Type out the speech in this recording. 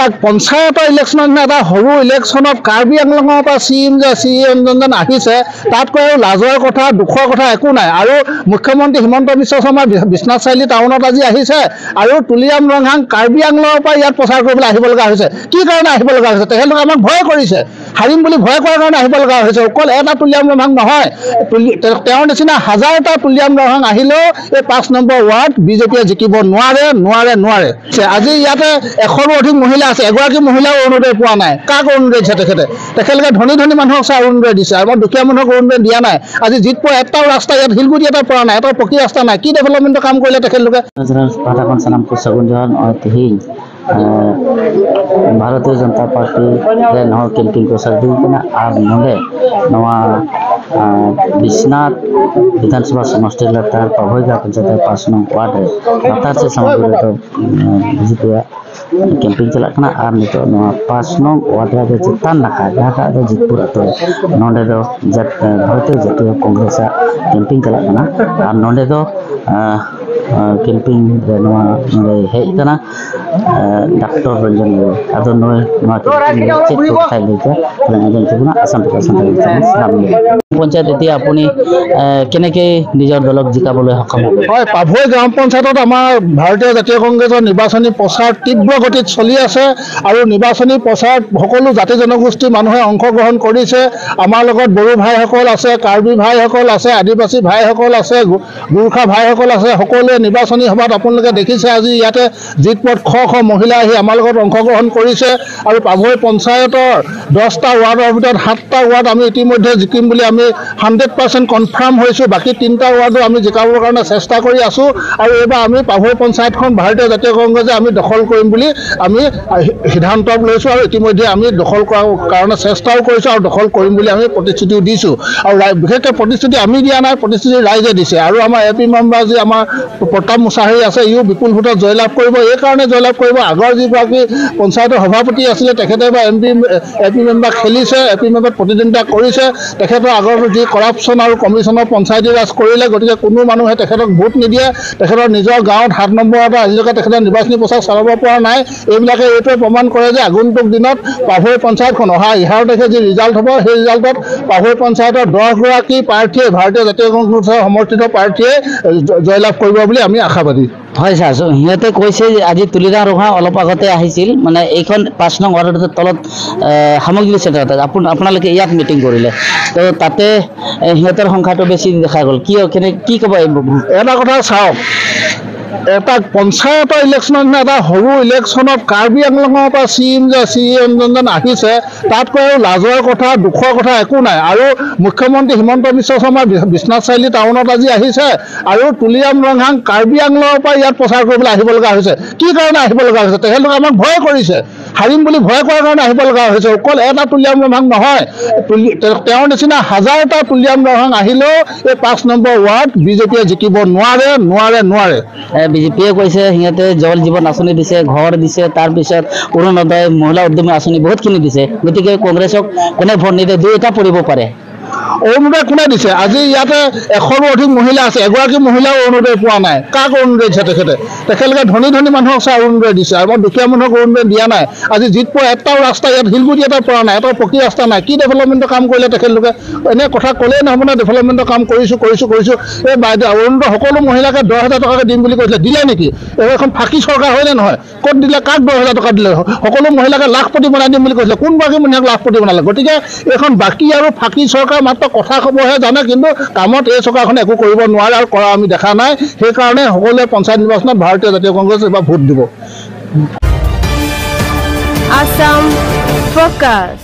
এটা পঞ্চায়তৰ ইলেকশ্যনৰ দিনা এটা সৰু ইলেকশ্যনত কাৰ্বি আংলঙৰ পৰা চি এম জন আহিছে তাতকৈ আৰু লাজৰ কথা দুখৰ কথা একো নাই আৰু মুখ্যমন্ত্ৰী হিমন্ত বিশ্ব শৰ্মা বিশ্বনাথ চাৰিআলি টাউনত আজি আহিছে আৰু তুলিয়াম ৰংহাং কাৰ্বি আংলঙৰ পৰা ইয়াত প্ৰচাৰ কৰিবলৈ আহিব লগা হৈছে কি কাৰণে আহিব লগা হৈছে তেখেতলোকে আমাক ভয় কৰিছে হাৰিম বুলি ভয় কৰাৰ কাৰণে আহিব লগা হৈছে অকল এটা তুলিয়াম ৰংহাং নহয় তেওঁৰ নিচিনা হাজাৰটা তুলিয়াম ৰংহাং আহিলেও এই 5 নম্বৰ ৱাৰ্ড বিজেপিয়ে জিকিব নোৱাৰে আজি ইয়াতে 100ৰো অধিক মহিলা আছে এগৰাকী মহিলাও অৰুণোদয় পোৱা নাই কাক অৰুণোদয় দিছে তেখেতলোকে ধনী মানুহক চাই অৰুণোদয় দিছে আৰু দুখীয়া মানুহক অৰুণোদয় দিয়া নাই আজি জিতপুৰ এটাও ৰাস্তা ইয়াত শিলগুটি এটা পৰা নাই এটা পকী ৰাস্তা নাই কি ডেভেলপমেণ্টৰ কাম কৰিলে তেখেতলোকে भारतीय जनता पार्टी कैंपिंग को सर्दीना और नोले विश्वनाथ विधानसभा समष्टि लतार पभोईगा पंचायत 5 नंग वार्ड लतार से समग्र तो बीजेपी कैंपिंग चलना और नित 5 नंग वार्ड रे चितान नाका जहाँ जितपुर तो नोडे दो भारतीय जातीय कांग्रेस कैंपिंग चलना और नोडे दो कैंपिंग हेजना डॉक्टर रंजन अदो नय पंचायत एति आपुनी केनेके निजर दलक जिकाबले सक्षम হয় পাভৈ গ্রাম পঞ্চায়তত আমাৰ ভাৰতীয় জাতীয় কংগ্ৰেছৰ নিৰ্বাচনী প্ৰচাৰ তীব্ৰ গতিত চলি আছে আৰু নিৰ্বাচনী প্ৰচাৰ সকলো জাতি জনগোষ্ঠী মানুহে অংশগ্ৰহণ কৰিছে আমাৰ লগত বড়ো ভাইসকল আছে কাৰ্বি ভাইসকল আছে আদিবাসী ভাইসকল আছে গুৰ্খা ভাইসকল আছে সকলোৱে নিৰ্বাচনী সভাত আপোনালোকে দেখিছে আজি ইয়াতে জিতপুৰত খ মহিলা আহি আমাৰ লগত অংশগ্ৰহণ কৰিছে আৰু পাভৈ পঞ্চায়তৰ 10টা ৱাৰ্ডৰ ভিতৰত 7টা ৱাৰ্ড আমি ইতিমধ্যে জিকিম বুলি আমি 100% কনফাৰ্ম হৈছো বাকি 3টা ৱাৰ্ডো আমি জিকাবৰ কাৰণে চেষ্টা কৰি আছো আৰু এবাৰ আমি পাভৈ পঞ্চায়তখন ভাৰতীয় জাতীয় কংগ্ৰেছে আমি দখল কৰিম বুলি আমি সিদ্ধান্ত লৈছো আৰু ইতিমধ্যে আমি দখল কৰাৰ কাৰণে চেষ্টাও কৰিছো আৰু দখল কৰিম বুলি আমি প্ৰতিশ্ৰুতি দিছো আৰু বিশেষকৈ প্ৰতিশ্ৰুতি আমি দিয়া নাই প্ৰতিশ্ৰুতি ৰাইজে দিছে আৰু আমাৰ এপি মেম্বাৰ যি আমাৰ প্ৰতাপ মুছাহাৰী আছে ইও বিপুল ভোটত জয়লাভ কৰিব এই কাৰণে জয়লাভ কৰিব আগৰ যিগৰাকী পঞ্চায়তৰ সভাপতি আছিলে তেখেতে বা এপি মেম্বাৰ খেলিছে এপি মেম্বাৰ প্ৰতিদ্বন্দ্বিতা কৰিছে তেখেতৰ আগৰ যি কৰাপশ্যন আৰু কমিশ্যনৰ পঞ্চায়তী ৰাজ কৰিলে গতিকে কোনো মানুহে তেখেতক ভোট নিদিয়ে তেখেতৰ নিজৰ গাঁৱত 7 নম্বৰতে আজিলৈকে তেখেতে নিৰ্বাচনী প্ৰচাৰ চলাব পৰা নাই এইবিলাকে এইটোৱে প্ৰমাণ কৰে যে আগন্তুক দিনত পাভৈ পঞ্চায়তখন অহা 11 তাৰিখে যি ৰিজাল্ট হ'ব সেই ৰিজাল্টত পাভৈ পঞ্চায়তৰ 10 গৰাকী প্ৰাৰ্থীয়ে ভাৰতীয় জাতীয় কংগ্ৰেছৰ সমৰ্থিত প্ৰাৰ্থীয়ে জয়লাভ কৰিব বুলি আমি আশাবাদী হয় ছাৰ সিহঁতে কৈছে যে আজি তুলিৰা ৰঙা অলপ আগতে আহিছিল মানে এইখন 5 নং ৱাৰ্ডৰ তলত সামগ্ৰী চেণ্টাৰত আপোনালোকে ইয়াত মিটিং কৰিলে তো তাতে সিহঁতৰ সংখ্যাটো বেছি দেখা গ'ল কি ক'ব এটা কথা চাওক এটা পঞ্চায়তৰ ইলেকশ্যনৰ দিনা এটা সৰু ইলেকশ্যনত কাৰ্বি আংলঙৰ পৰা চি এম জন আহিছে তাতকৈ আৰু লাজৰ কথা দুখৰ কথা একো নাই আৰু মুখ্যমন্ত্ৰী হিমন্ত বিশ্ব শৰ্মা বিশ্বনাথ চাৰিআলি টাউনত আজি আহিছে আৰু তুলিয়াম ৰংহাং কাৰ্বি আংলঙৰ পৰা ইয়াত প্ৰচাৰ কৰিবলৈ আহিব লগা হৈছে কি কাৰণে আহিব লগা হৈছে তেখেতলোকে আমাক ভয় কৰিছে হাৰিম বুলি ভয় কৰাৰ কাৰণে আহিব লগা হৈছে অকল এটা তুলিয়াম ৰংহাং নহয় তেওঁৰ নিচিনা হাজাৰটা তুলিয়াম ৰংহাং আহিলেও এই 5 নম্বৰ ৱাৰ্ড বিজেপিয়ে জিকিব নোৱাৰে বিজেপিয়ে কৈছে সিহঁতে জল জীৱন আঁচনি দিছে ঘৰ দিছে তাৰপিছত অৰুণোদয় মহিলা উদ্যমী আঁচনি বহুতখিনি দিছে গতিকে কংগ্ৰেছক কোনে ভোট নিদিয়ে দুইটা পৰিব পাৰে অৰুণোদয় কোনে দিছে আজি ইয়াতে 100ৰো অধিক মহিলা আছে এগৰাকী মহিলাও অৰুণোদয় পোৱা নাই কাক অৰুণোদয় দিছে তেখেতলোকে ধনী মানুহক চাই অৰুণোদয় দিছে আৰু দুখীয়া মানুহক অৰুণোদয় দিয়া নাই আজি জিতপুৰ এটাও ৰাস্তা ইয়াত শিলগুটি এটা পৰা নাই এটা পকী ৰাস্তা নাই কি ডেভেলপমেণ্টৰ কাম কৰিলে তেখেতলোকে এনে কথা ক'লেই নহ'ব না ডেভেলপমেণ্টৰ কাম কৰিছো এই বাইদেউ অৰুণোদয় সকলো মহিলাকে 10,000 টকাকৈ দিম বুলি কৈছিলে দিলে নেকি এখন ফাঁকি চৰকাৰ হয়নে নহয় ক'ত দিলে কাক 10,000 টকা দিলে সকলো মহিলাকে লাখপতি বনাই দিম বুলি কৈছিলে কোনগৰাকী মহিলাক লাখপতি বনালে গতিকে এখন বাকী আৰু ফাঁকি চৰকাৰ মাত্ৰ কথা ক'বহে জানে কিন্তু কামত এই চৰকাৰখনে একো কৰিব নোৱাৰে আৰু কৰা আমি দেখা নাই সেইকাৰণে সকলোৱে পঞ্চায়ত নিৰ্বাচনত ভাৰতীয় জাতীয় কংগ্ৰেছ এবাৰ ভোট দিব। Assam Focus।